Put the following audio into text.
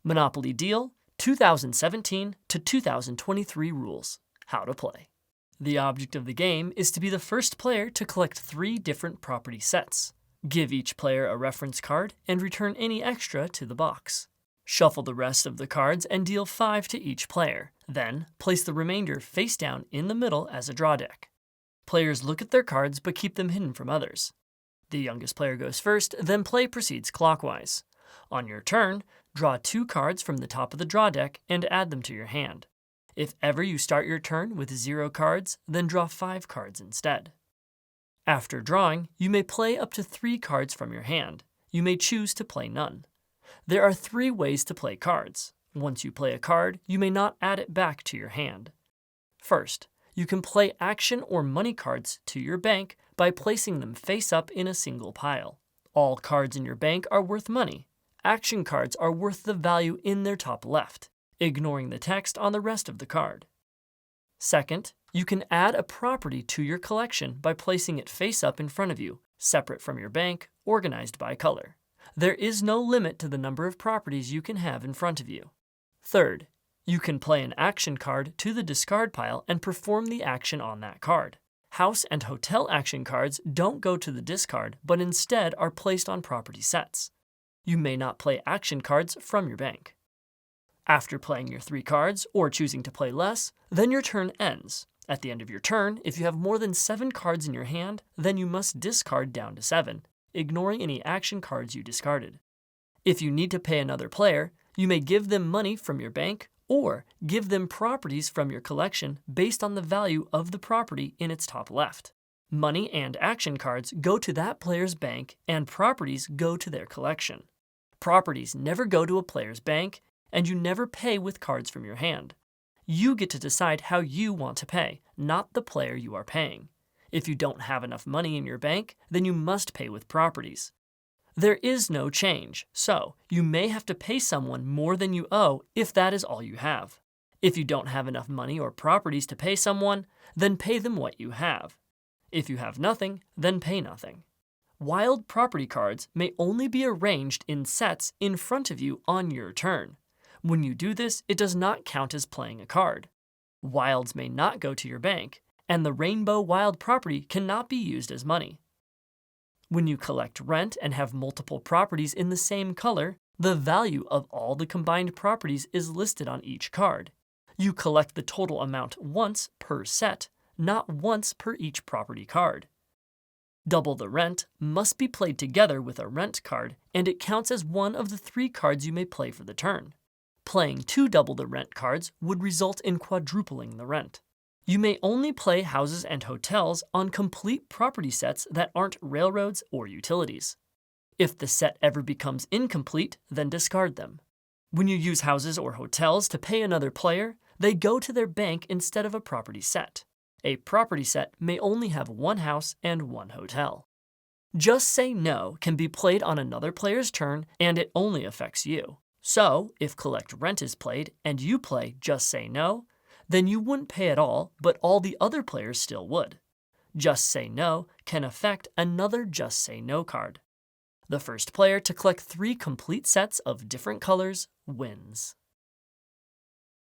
Monopoly Deal 2017 to 2023 rules. How to play. The object of the game is to be the first player to collect 3 different property sets. Give each player a reference card and return any extra to the box. Shuffle the rest of the cards and deal 5 to each player. Then, place the remainder face down in the middle as a draw deck. Players look at their cards but keep them hidden from others. The youngest player goes first, then play proceeds clockwise. On your turn, draw 2 cards from the top of the draw deck and add them to your hand. If ever you start your turn with 0 cards, then draw 5 cards instead. After drawing, you may play up to 3 cards from your hand. You may choose to play none. There are 3 ways to play cards. Once you play a card, you may not add it back to your hand. First, you can play action or money cards to your bank by placing them face up in a single pile. All cards in your bank are worth money. Action cards are worth the value in their top left, ignoring the text on the rest of the card. Second, you can add a property to your collection by placing it face up in front of you, separate from your bank, organized by color. There is no limit to the number of properties you can have in front of you. Third, you can play an action card to the discard pile and perform the action on that card. House and hotel action cards don't go to the discard, but instead are placed on property sets. You may not play action cards from your bank. After playing your 3 cards, or choosing to play less, then your turn ends. At the end of your turn, if you have more than 7 cards in your hand, then you must discard down to 7, ignoring any action cards you discarded. If you need to pay another player, you may give them money from your bank, or give them properties from your collection based on the value of the property in its top left. Money and action cards go to that player's bank, and properties go to their collection. Properties never go to a player's bank, and you never pay with cards from your hand. You get to decide how you want to pay, not the player you are paying. If you don't have enough money in your bank, then you must pay with properties. There is no change, so you may have to pay someone more than you owe if that is all you have. If you don't have enough money or properties to pay someone, then pay them what you have. If you have nothing, then pay nothing. Wild property cards may only be arranged in sets in front of you on your turn. When you do this, it does not count as playing a card. Wilds may not go to your bank, and the rainbow wild property cannot be used as money. When you collect rent and have multiple properties in the same color, the value of all the combined properties is listed on each card. You collect the total amount once per set, not once per each property card. Double the rent must be played together with a rent card, and it counts as one of the 3 cards you may play for the turn. Playing 2 double the rent cards would result in quadrupling the rent. You may only play houses and hotels on complete property sets that aren't railroads or utilities. If the set ever becomes incomplete, then discard them. When you use houses or hotels to pay another player, they go to their bank instead of a property set. A property set may only have 1 house and 1 hotel. Just Say No can be played on another player's turn, and it only affects you. So, if Collect Rent is played and you play Just Say No, then you wouldn't pay at all, but all the other players still would. Just Say No can affect another Just Say No card. The first player to collect 3 complete sets of different colors wins.